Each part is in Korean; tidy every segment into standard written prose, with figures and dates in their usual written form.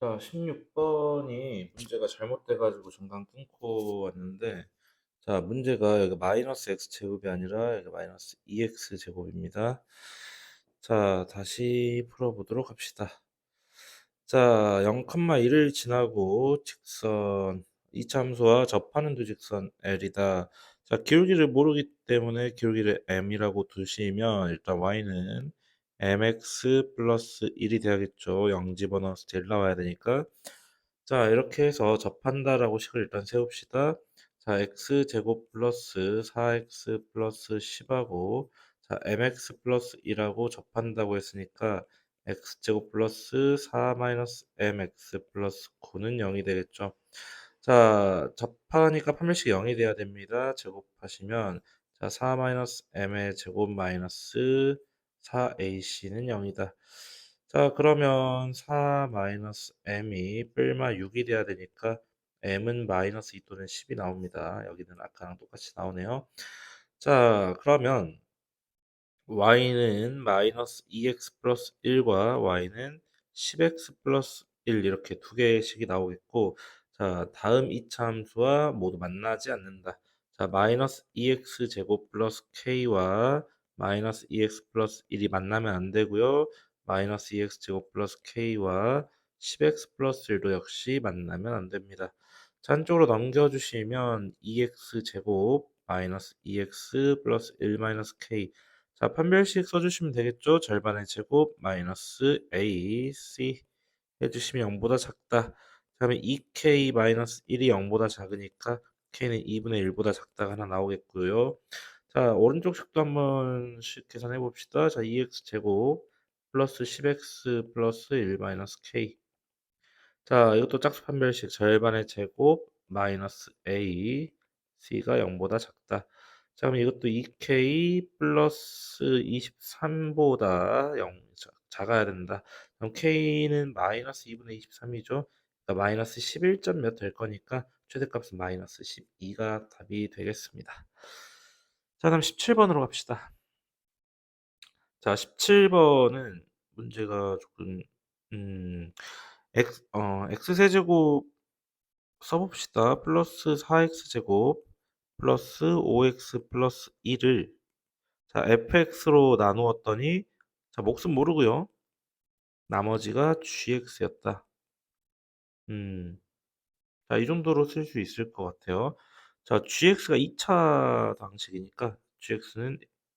자, 16번이 문제가 잘못돼가지고 중간 끊고 왔는데, 자, 문제가 여기 마이너스 x 제곱이 아니라 여기 마이너스 2x 제곱입니다. 자, 다시 풀어보도록 합시다. 자, 0,1을 지나고 직선 이참수와 접하는 두 직선 L이다. 자, 기울기를 모르기 때문에 기울기를 m이라고 두시면 일단 y는 mx 플러스 1이 돼야겠죠. 0 집어넣어서 제일 나와야 되니까. 자, 이렇게 해서 접한다라고 식을 일단 세웁시다. 자, x제곱 플러스 4x 플러스 10하고 자, mx 플러스 1하고 접한다고 했으니까 x제곱 플러스 4 마이너스 mx 플러스 9는 0이 되겠죠. 자, 접하니까 판별식 0이 돼야 됩니다. 제곱하시면 자, 4 마이너스 m의 제곱 마이너스 4ac는 0이다. 자, 그러면 4 마이너스 m이 뿔마 6이 돼야 되니까 m은 마이너스 2 또는 10이 나옵니다. 여기는 아까랑 똑같이 나오네요. 자, 그러면 y는 마이너스 2x 플러스 1과 y는 10x 플러스 1 이렇게 두 개의 식이 나오겠고, 자, 다음 이차함수와 모두 만나지 않는다. 자, 마이너스 2x 제곱 플러스 k와 마이너스 2x 플러스 1이 만나면 안 되고요. 마이너스 2x 제곱 플러스 k와 10x 플러스 1도 역시 만나면 안 됩니다. 자, 한쪽으로 넘겨주시면 2x 제곱 마이너스 2x 플러스 1 마이너스 k. 자, 판별식 써주시면 되겠죠? 절반의 제곱 마이너스 AC 해주시면 0보다 작다. 다음에 2K 마이너스 1이 0보다 작으니까 K는 2분의 1보다 작다가 하나 나오겠고요. 자, 오른쪽 식도 한번씩 계산해 봅시다. 자, 2X 제곱 플러스 10X 플러스 1 마이너스 K. 자, 이것도 짝수 판별식 절반의 제곱 마이너스 A C가 0보다 작다. 자, 그럼 이것도 2K 플러스 23보다 0 작아야 된다. 그럼 K는 마이너스 2분의 23이죠. 그러니까 마이너스 11점 몇 될 거니까 최대값은 마이너스 12가 답이 되겠습니다. 자, 다음 17번으로 갑시다. 자, 17번은 문제가 조금 x세제곱 써봅시다. 플러스 4x제곱 플러스 5x 플러스 1을 자, fx로 나누었더니 자, 몫은 모르고요. 나머지가 gx였다. 자, 이 정도로 쓸 수 있을 것 같아요. 자, gx가 2차 방식이니까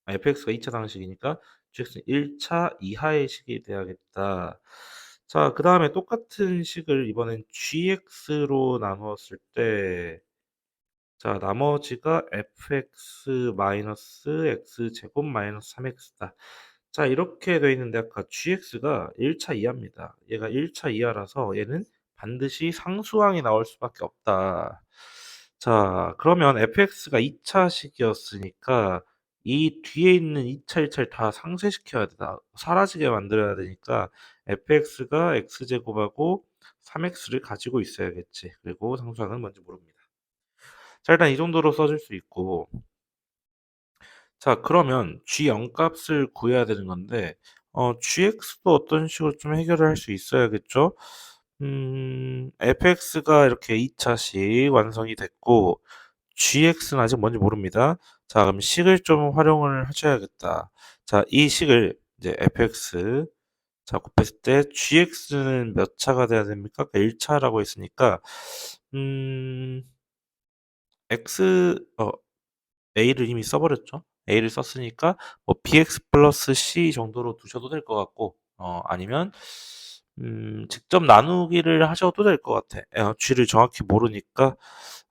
fx가 2차 방식이니까 gx는 1차 이하의 식이 돼야겠다. 자, 그 다음에 똑같은 식을 이번엔 gx로 나누었을 때 자, 나머지가 fx 마이너스 x제곱 마이너스 3x다. 자, 이렇게 돼 있는데 아까 gx가 1차 이하입니다. 얘가 1차 이하라서 얘는 반드시 상수항이 나올 수밖에 없다. 자, 그러면 fx가 2차식이었으니까 이 뒤에 있는 2차, 1차를 다 상쇄시켜야 되다. 사라지게 만들어야 되니까 fx가 x제곱하고 3x를 가지고 있어야겠지. 그리고 상수항은 뭔지 모릅니다. 자, 일단 이 정도로 써줄 수 있고, 자, 그러면 g0 값을 구해야 되는 건데, gx도 어떤 식으로 좀 해결을 할 수 있어야겠죠? fx가 이렇게 2차식 완성이 됐고, gx는 아직 뭔지 모릅니다. 자, 그럼 식을 좀 활용을 하셔야겠다. 자, 이 식을 이제 fx, 자, 곱했을 때 gx는 몇 차가 돼야 됩니까? 1차라고 했으니까, x, a를 이미 써버렸죠. a를 썼으니까 뭐 bx 플러스 c 정도로 두셔도 될 것 같고 아니면 직접 나누기를 하셔도 될 것 같아. g를 정확히 모르니까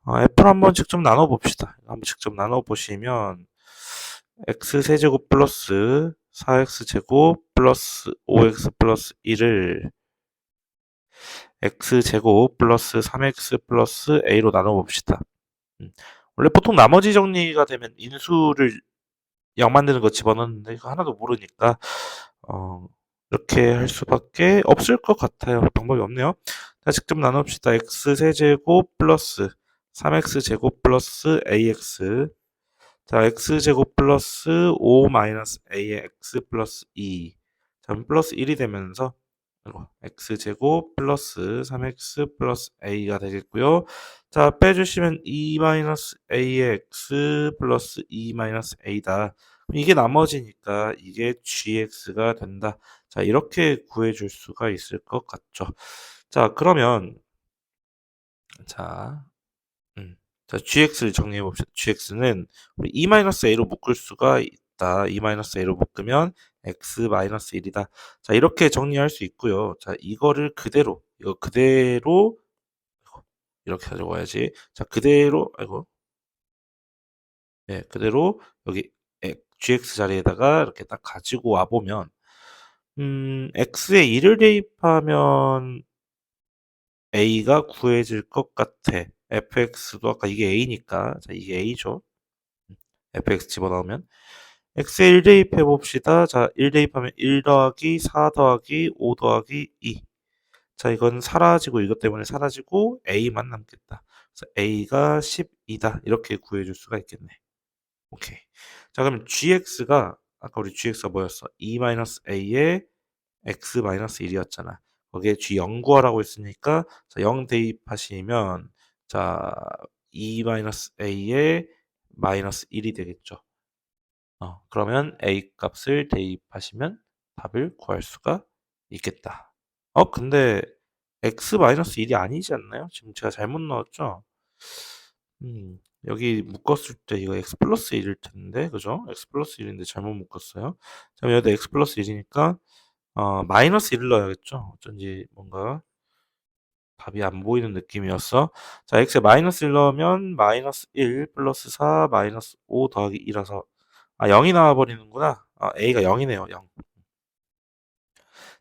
f를 한번 직접 나눠 봅시다. 한번 직접 나눠 보시면 x 세제곱 플러스 4x 제곱 플러스 5x 플러스 1을 x 제곱 플러스 3x 플러스 a로 나눠 봅시다. 원래 보통 나머지 정리가 되면 인수를 0 만드는 거 집어넣는데 이거 하나도 모르니까 어, 이렇게 할 수밖에 없을 것 같아요. 방법이 없네요. 자, 직접 나눕시다. x 세제곱 플러스 3x 제곱 플러스 ax 자, x 제곱 플러스 5 마이너스 a의 x 플러스 2 자, 플러스 1이 되면서 x제곱 플러스 3x 플러스 a가 되겠고요. 자, 빼주시면 2-a의 x 플러스 2-a다. 이게 나머지니까 이게 gx가 된다. 자, 이렇게 구해줄 수가 있을 것 같죠. 자, 그러면 자, 자, gx를 정리해 봅시다. gx는 우리 2-a로 묶을 수가 있다. 2-a로 묶으면 x-1이다. 자, 이렇게 정리할 수 있고요. 자, 이거를 그대로, 이거 그대로, 이렇게 가져와야지. 자, 그대로, 아이고, 예, 그대로 여기 gx 자리에다가 이렇게 딱 가지고 와보면, x에 2를 대입하면 a가 구해질 것 같아. fx도 아까 이게 a니까, 자, 이게 a죠. fx 집어넣으면 x에 1 대입해 봅시다. 자, 1 대입하면 1 더하기 4 더하기 5 더하기 2. 자, 이건 사라지고 이것 때문에 사라지고 a만 남겠다. 그래서 a가 12다. 이렇게 구해줄 수가 있겠네. 오케이. 자, 그러면 gx가 아까 우리 gx가 뭐였어? 2-a에 x-1이었잖아. 거기에 g0 구하라고 했으니까 자, 0 대입하시면 자, 2-a에 마이너스 1이 되겠죠. 그러면 a 값을 대입하시면 답을 구할 수가 있겠다. 근데 x-1이 아니지 않나요? 지금 제가 잘못 넣었죠? 여기 묶었을 때 이거 x 플러스 1일 텐데, 그죠? x 플러스 1인데 잘못 묶었어요. 자, 여기다 x 플러스 1이니까, 마이너스 1을 넣어야겠죠? 어쩐지 뭔가 답이 안 보이는 느낌이었어. 자, x에 마이너스 1 넣으면 마이너스 1 플러스 4 마이너스 5 더하기 2라서 0이 나와버리는구나. a가 0이네요. 0.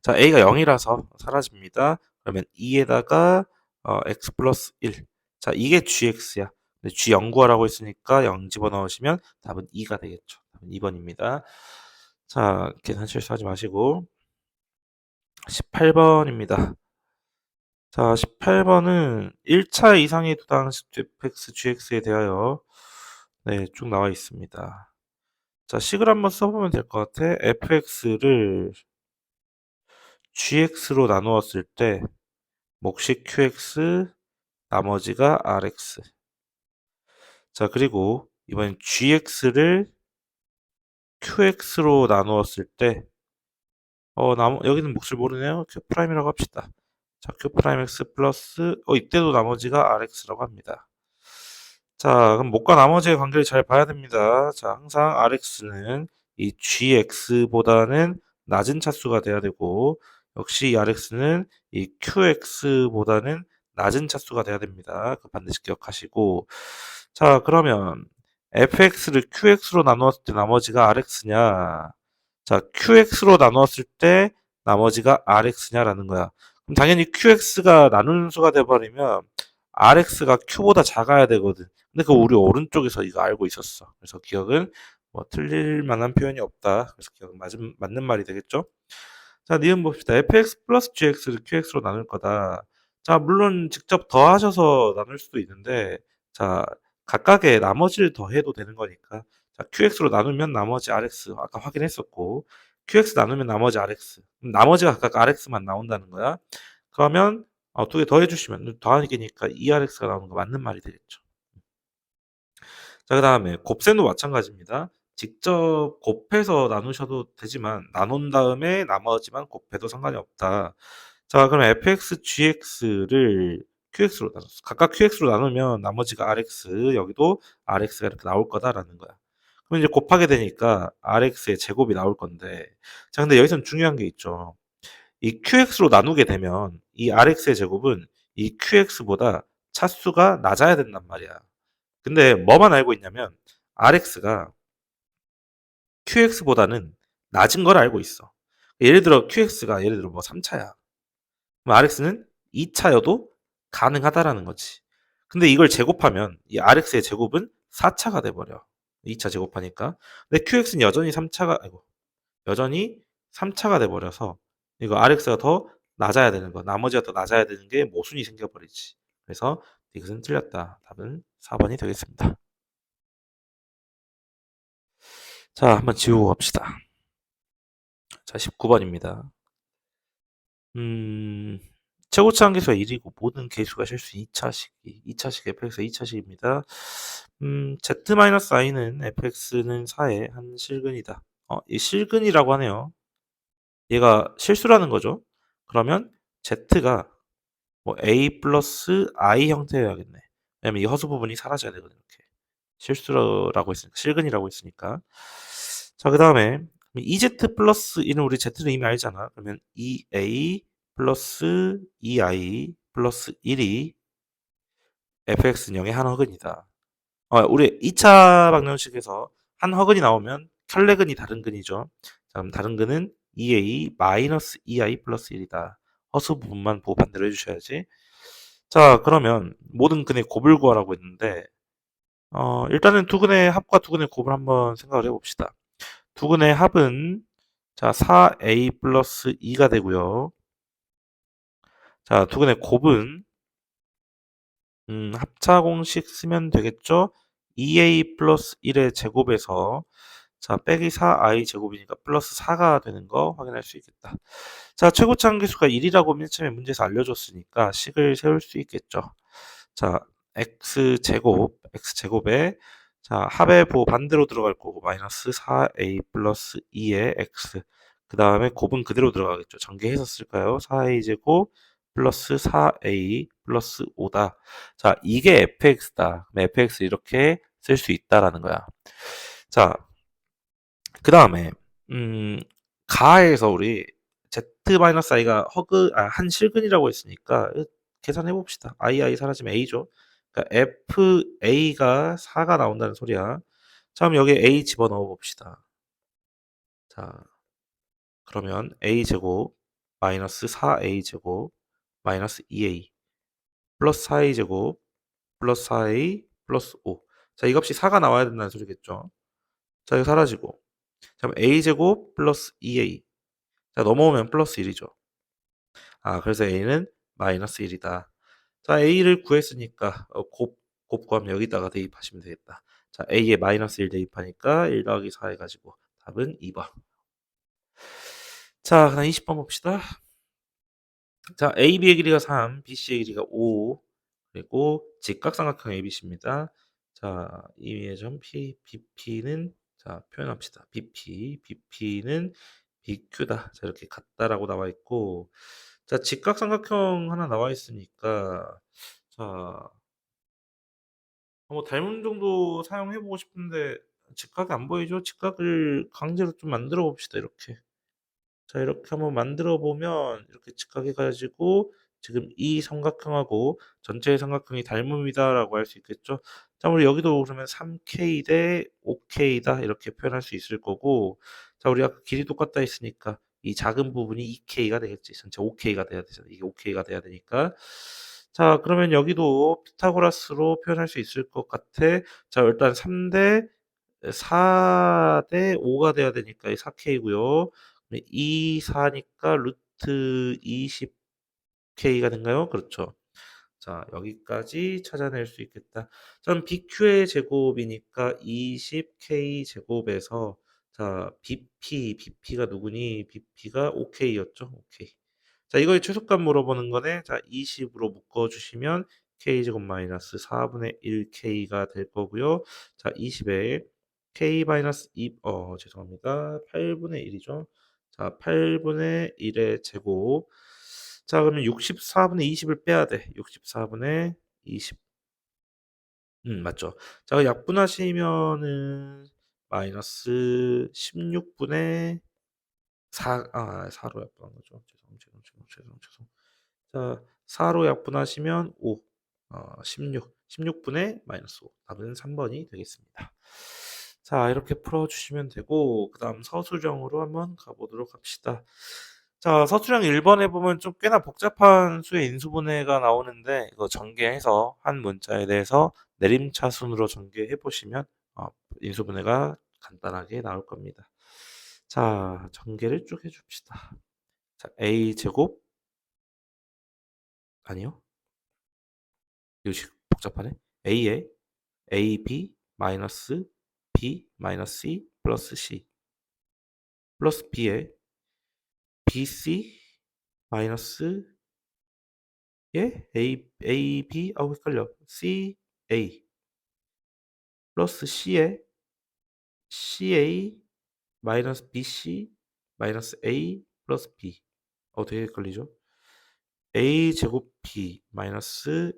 자, a가 0이라서 사라집니다. 그러면 2에다가 x 플러스 1. 자, 이게 gx야. 근데 g 0 구하라고 했으니까 0 집어넣으시면 답은 2가 되겠죠. 답은 2번입니다. 자, 계산 실수하지 마시고 18번입니다. 자, 18번은 1차 이상의 두 당식 fx, gx에 대하여 네, 쭉 나와 있습니다. 자, 식을 한번 써보면 될 것 같아. fx를 gx로 나누었을 때 몫이 qx, 나머지가 rx. 자, 그리고 이번엔 gx를 qx로 나누었을 때 여기는 몫을 모르네요. q'이라고 합시다. 자, q'x 플러스 이때도 나머지가 rx라고 합니다. 자, 그럼 몫과 나머지의 관계를 잘 봐야 됩니다. 자, 항상 rx는 이 gx보다는 낮은 차수가 돼야 되고 역시 이 rx는 이 qx보다는 낮은 차수가 돼야 됩니다. 그 반드시 기억하시고 자, 그러면 fx를 qx로 나누었을 때 나머지가 rx냐 자, qx로 나누었을 때 나머지가 rx냐라는 거야. 그럼 당연히 qx가 나누는 수가 돼버리면 rx가 q보다 작아야 되거든. 근데 그 우리 오른쪽에서 이거 알고 있었어. 그래서 기억은 뭐 틀릴 만한 표현이 없다. 그래서 기억은 맞는 말이 되겠죠? 자, 니은 봅시다. fx 플러스 gx를 qx로 나눌 거다. 자, 물론 직접 더하셔서 나눌 수도 있는데, 자, 각각의 나머지를 더해도 되는 거니까. 자, qx로 나누면 나머지 rx, 아까 확인했었고, qx 나누면 나머지 rx. 나머지가 각각 rx만 나온다는 거야. 그러면, 두 개 더해주시면, 더하기니까 2rx가 나오는 거 맞는 말이 되겠죠. 자, 그 다음에 곱셈도 마찬가지입니다. 직접 곱해서 나누셔도 되지만 나눈 다음에 나머지만 곱해도 상관이 없다. 자, 그럼 fx, gx를 qx로 나눴어. 각각 qx로 나누면 나머지가 rx, 여기도 rx가 이렇게 나올 거다라는 거야. 그럼 이제 곱하게 되니까 rx의 제곱이 나올 건데 자, 근데 여기선 중요한 게 있죠. 이 qx로 나누게 되면 이 rx의 제곱은 이 qx보다 차수가 낮아야 된단 말이야. 근데 뭐만 알고 있냐면 RX가 QX보다는 낮은 걸 알고 있어. 예를 들어 QX가 예를 들어 뭐 3차야. 그럼 RX는 2차여도 가능하다라는 거지. 근데 이걸 제곱하면 이 RX의 제곱은 4차가 돼버려. 2차 제곱하니까. 근데 QX는 여전히 3차가 여전히 3차가 돼버려서 이거 RX가 더 낮아야 되는 거. 나머지가 더 낮아야 되는 게 모순이 생겨버리지. 그래서 이것은 틀렸다. 답은 4번이 되겠습니다. 자, 한번 지우고 갑시다. 자, 19번입니다. 음, 최고치 한계수가 1이고 모든 계수가 실수인 2차식 fx 2차식입니다. z-i는 fx는 4의 한 실근이다. 이 실근이라고 하네요. 얘가 실수라는 거죠. 그러면 z가 뭐 a 플러스 i 형태여야겠네. 왜냐면 이 허수 부분이 사라져야 되거든. 이렇게 실수라고 했으니까, 실근이라고 했으니까. 자, 그 다음에 ez 플러스 1은 우리 z는 이미 알잖아. 그러면 2a 플러스 2i 플러스 1이 fx는 0의 한 허근이다. 우리 2차 방정식에서 한 허근이 나오면 켤레근이 다른 근이죠. 자, 그럼 다른 근은 2a 마이너스 2i 플러스 1이다. 허수 부분만 보고 반대로 해주셔야지. 자, 그러면 모든 근의 곱을 구하라고 했는데 일단은 두 근의 합과 두 근의 곱을 한번 생각을 해봅시다. 두 근의 합은 자 4a 플러스 2가 되고요. 자, 두 근의 곱은 합차 공식 쓰면 되겠죠? 2a 플러스 1의 제곱에서 자 빼기 4i 제곱이니까 플러스 4가 되는 거 확인할 수 있겠다. 자, 최고치 한계수가 1이라고 맨 처음에 문제에서 알려줬으니까 식을 세울 수 있겠죠. 자, x제곱에 자 합의 보 반대로 들어갈 거고 마이너스 4a 플러스 2의 x 그 다음에 곱은 그대로 들어가겠죠. 전개해서 쓸까요? 4a 제곱 플러스 4a 플러스 5다. 자, 이게 fx다. fx 이렇게 쓸 수 있다라는 거야. 자, 그 다음에 가에서 우리 z-i가 한 실근이라고 했으니까 계산해 봅시다. i 사라지면 a죠. 그러니까 fa가 4가 나온다는 소리야. 자, 그럼 여기에 a 집어넣어 봅시다. 자, 그러면 a 제곱 마이너스 4a 제곱 마이너스 2a 플러스 4a 제곱 플러스 4a 플러스 5. 자, 이 값이 4가 나와야 된다는 소리겠죠. 자, 이거 사라지고. 자, 그럼 a 제곱 플러스 2a. 자, 넘어오면 플러스 1이죠. 그래서 a는 마이너스 1이다. 자, a를 구했으니까 곱 구하면 여기다가 대입하시면 되겠다. 자, a에 마이너스 1 대입하니까 1 더하기 4 해가지고 답은 2번. 자, 그다음 20번 봅시다. 자, AB의 길이가 3, BC의 길이가 5, 그리고 직각삼각형 ABC입니다. 자, 이의 점 P, BP는 자, 표현합시다. BP는 BQ다. 자, 이렇게 같다라고 나와 있고, 자, 직각삼각형 하나 나와 있으니까, 자, 뭐 닮은 정도 사용해보고 싶은데 직각이 안 보이죠? 직각을 강제로 좀 만들어 봅시다. 이렇게. 자, 이렇게 한번 만들어 보면 이렇게 직각해 가지고 지금 이 삼각형하고 전체의 삼각형이 닮음이다라고 할 수 있겠죠. 자, 우리 여기도 그러면 3K 대 5K다 이렇게 표현할 수 있을 거고, 자, 우리 아까 길이 똑같다 했으니까 이 작은 부분이 2K가 되겠지. 전체 5K가 돼야 되잖아. 이게 5K가 돼야 되니까. 자, 그러면 여기도 피타고라스로 표현할 수 있을 것 같아. 자, 일단 4 대 5가 돼야 되니까 이 4K고요. 2, 4니까 루트 20K가 된가요? 그렇죠. 자, 여기까지 찾아낼 수 있겠다. 그럼 BQ의 제곱이니까 20K 제곱에서 자, BP가 누구니? BP가 OK였죠? 오케이. 자, 이거의 최소값 물어보는 거네. 자, 20으로 묶어주시면 K제곱 마이너스 4분의 1K가 될 거고요. 자, 20에 K 마이너스 2, 죄송합니다. 8분의 1이죠. 자, 8분의 1의 제곱. 자, 그러면 64분의 20을 빼야 돼. 64분의 20. 맞죠. 자, 약분하시면은 마이너스 16분의 4로 약분한 거죠. 죄송. 자, 4로 약분하시면 5, 16분의 마이너스 5. 답은 3번이 되겠습니다. 자, 이렇게 풀어주시면 되고, 그 다음 서술형으로 한번 가보도록 합시다. 자, 서술형 1번 해보면 좀 꽤나 복잡한 수의 인수분해가 나오는데, 이거 전개해서 한 문자에 대해서 내림차순으로 전개해보시면, 인수분해가 간단하게 나올 겁니다. 자, 전개를 쭉 해줍시다. 자, a제곱, 아니요. 이거 복잡하네. a에 ab 마이너스 b 마이너스 c 플러스 c 플러스 b에 bc 마이너스 A, B, 헷갈려. C, A 플러스 CA 마이너스 BC 마이너스 A 플러스 B. 되게 헷갈리죠? A 제곱 B 마이너스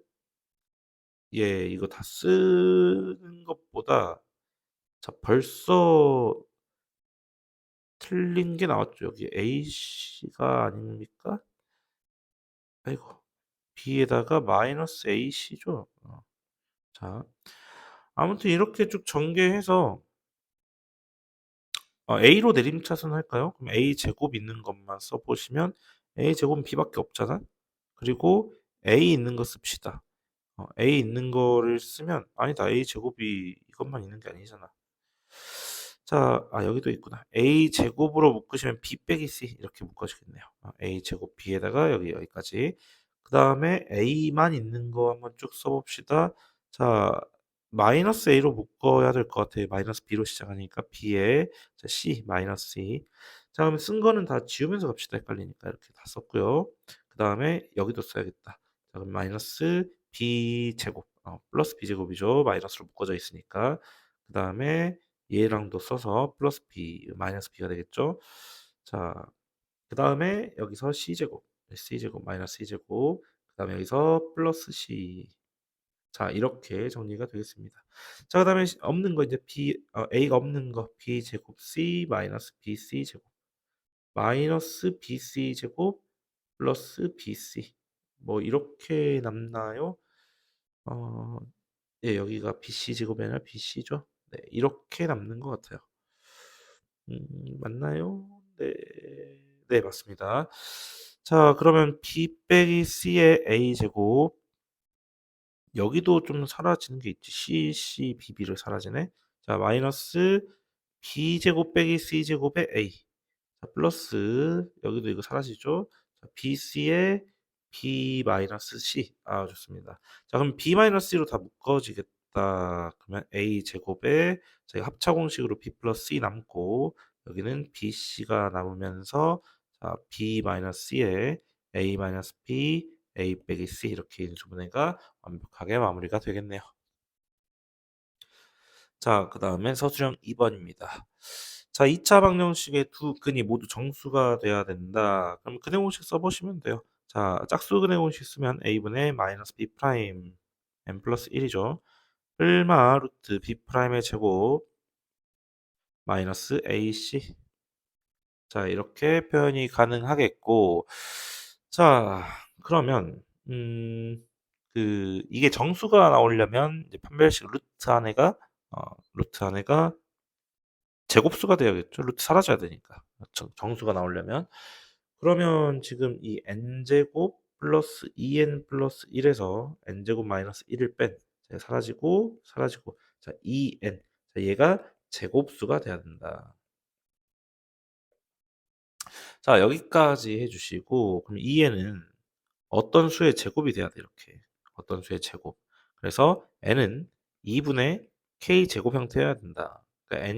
이거 다 쓰는 것보다 자 벌써 틀린 게 나왔죠. 여기 AC가 아닙니까? 아이고 B에다가 마이너스 AC죠. 자 아무튼 이렇게 쭉 전개해서 A로 내림차순 할까요? 그럼 A 제곱 있는 것만 써보시면 A 제곱은 B밖에 없잖아. 그리고 A 있는 거 씁시다. A 있는 거를 쓰면 아니다. A 제곱이 이것만 있는 게 아니잖아. 자, 여기도 있구나. A 제곱으로 묶으시면 B 빼기 C 이렇게 묶어주겠네요. A 제곱 B에다가 여기까지. 그 다음에 A만 있는 거 한번 쭉 써봅시다. 자, 마이너스 A로 묶어야 될 것 같아요. 마이너스 B로 시작하니까 B에 C, 마이너스 C. 자, 그럼 쓴 거는 다 지우면서 갑시다. 헷갈리니까 이렇게 다 썼고요. 그 다음에 여기도 써야겠다. 자, 그럼 마이너스 B 제곱, 플러스 B 제곱이죠. 마이너스로 묶어져 있으니까. 그 다음에 얘랑도 써서 플러스 B, 마이너스 B가 되겠죠. 자, 그 다음에 여기서 C제곱, C제곱, 마이너스 C제곱. 그 다음에 여기서 플러스 C. 자, 이렇게 정리가 되겠습니다. 자, 그 다음에 없는 거 이제 A가 없는 거 B 제곱 C 마이너스 BC 제곱 마이너스 BC 제곱 플러스 BC 뭐 이렇게 남나요? 여기가 BC 제곱이 아니라 BC죠. 네, 이렇게 남는 것 같아요. 맞나요? 네, 네, 맞습니다. 자, 그러면 B 빼기 C의 A 제곱 여기도 좀 사라지는 게 있지. BB를 사라지네. 자, 마이너스 B제곱 빼기 C제곱의 A. 자, 플러스, 여기도 이거 사라지죠. 자, BC의 B 마이너스 C. 좋습니다. 자, 그럼 B 마이너스 C로 다 묶어지겠다. 그러면 A 제곱에 저희 합차 공식으로 B 플러스 C 남고, 여기는 BC가 남으면서, 자, B 마이너스 C에 A 마이너스 B, A 빼기 C 이렇게 인수분해가 완벽하게 마무리가 되겠네요. 자, 그 다음에 서술형 2번입니다. 자, 2차 방정식의 두 근이 모두 정수가 돼야 된다. 그럼 근해 공식 써보시면 돼요. 자, 짝수 근해 공식 쓰면 a분의 마이너스 b 프라임 n 플러스 1이죠. 얼마 루트 b 프라임의 제곱 마이너스 ac. 자, 이렇게 표현이 가능하겠고, 자, 그러면 이게 정수가 나오려면 이제 판별식 루트 안에가 제곱수가 돼야겠죠. 루트 사라져야 되니까. 정수가 나오려면. 그러면 지금 이 n제곱 플러스 2n 플러스 1에서 n제곱 마이너스 1을 뺀 사라지고 자 2n 자, 얘가 제곱수가 돼야 된다. 자 여기까지 해주시고 그럼 2n은 어떤 수의 제곱이 돼야 돼 이렇게 어떤 수의 제곱 그래서 n은 2분의 k 제곱 형태여야 된다. 그러니까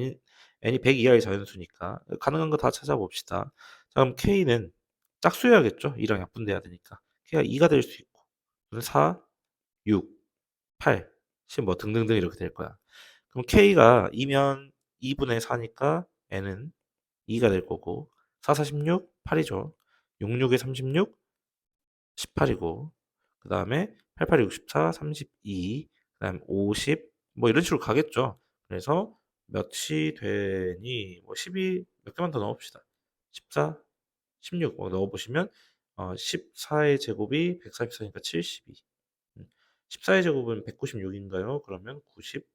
n이 100 이하의 자연수니까 가능한 거 다 찾아봅시다. 자, 그럼 k는 짝수여야겠죠. 2랑 약분돼야 되니까 k가 2가 될 수 있고 4, 6, 8, 10 뭐 등등등 이렇게 될 거야. 그럼 k가 2면 2분의 4니까 n은 2가 될 거고 4, 4, 16, 8이죠. 6, 6에 36, 18이고 그 다음에 88, 64, 32, 그 다음 50, 뭐 이런 식으로 가겠죠. 그래서 몇이 되니 뭐 12, 몇 개만 더 넣어봅시다. 14, 16 넣어보시면 14의 제곱이 144니까 72. 14의 제곱은 196인가요? 그러면 90,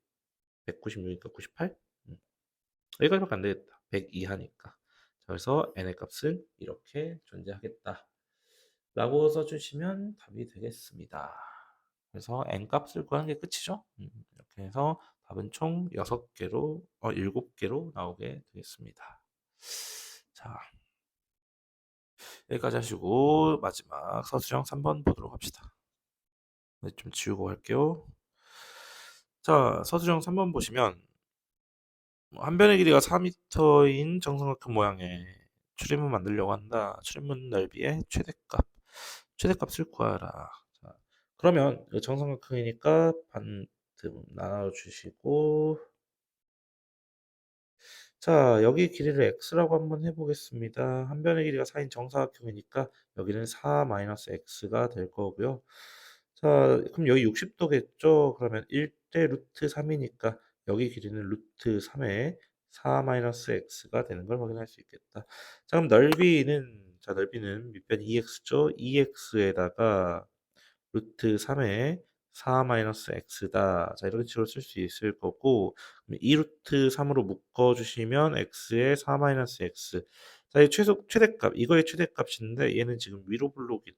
196이니까 98? 여기까지밖에 안 되겠다. 100 이하니까. 그래서 n의 값은 이렇게 존재하겠다. 라고 써주시면 답이 되겠습니다. 그래서 n값을 구하는 게 끝이죠. 이렇게 해서 답은 총 6개로, 7개로 나오게 되겠습니다. 자, 여기까지 하시고 마지막 서술형 3번 보도록 합시다. 네, 좀 지우고 할게요. 자, 서술형 3번 보시면 한 변의 길이가 4m인 정삼각형 모양의 출입문 만들려고 한다. 출입문 넓이의 최대값. 최대값을 구하라. 자, 그러면 그 정사각 크기니까 반틈 나눠주시고 자, 여기 길이를 x라고 한번 해보겠습니다. 한 변의 길이가 4인 정사각형이니까 여기는 4-x가 될 거고요. 자, 그럼 여기 60도겠죠? 그러면 1대 루트 3이니까 여기 길이는 루트 3의 4-x가 되는 걸 확인할 수 있겠다. 자, 그럼 넓이는 밑변 2x죠? 2x에다가 루트 3의 4-x다. 자, 이런 식으로 쓸 수 있을 거고, 2루트 3으로 묶어주시면 x의 4-x. 자, 이 최대값, 이거의 최대값인데, 얘는 지금 위로 블록이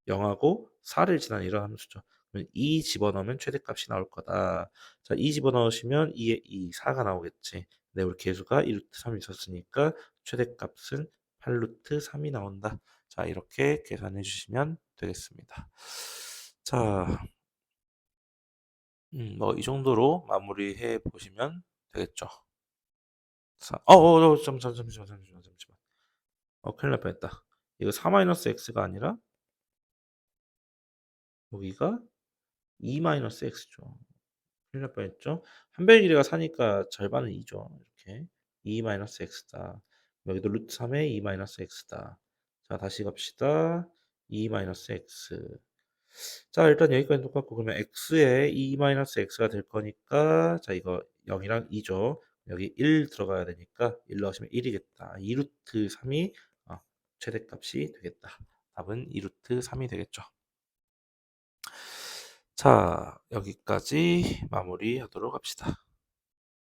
0하고 4를 지난 이런 함수죠. 그러면 2 집어넣으면 최대값이 나올 거다. 자, 2 집어넣으시면 2에 2, 4가 나오겠지. 네, 우리 계수가 2루트 3이 있었으니까 최대값은 8루트 3이 나온다. 자, 이렇게 계산해 주시면 되겠습니다. 자, 뭐 이 정도로 마무리해 보시면 되겠죠. 자, 잠시만. 큰일 날 뻔했다. 이거 4-x가 아니라 여기가 2-x죠. 큰일 날 뻔했죠. 한 배의 길이가 4니까 절반은 2죠. 이렇게 2-x다. 여기도 루트 3의 2-x다. 자, 다시 갑시다. 2-x. 자, 일단 여기까지 똑같고 그러면 x에 2-x가 될 거니까 자, 이거 0이랑 2죠. 여기 1 들어가야 되니까 1 넣으시면 1이겠다. 2루트 3이 최대값이 되겠다. 답은 2루트 3이 되겠죠. 자, 여기까지 마무리하도록 합시다.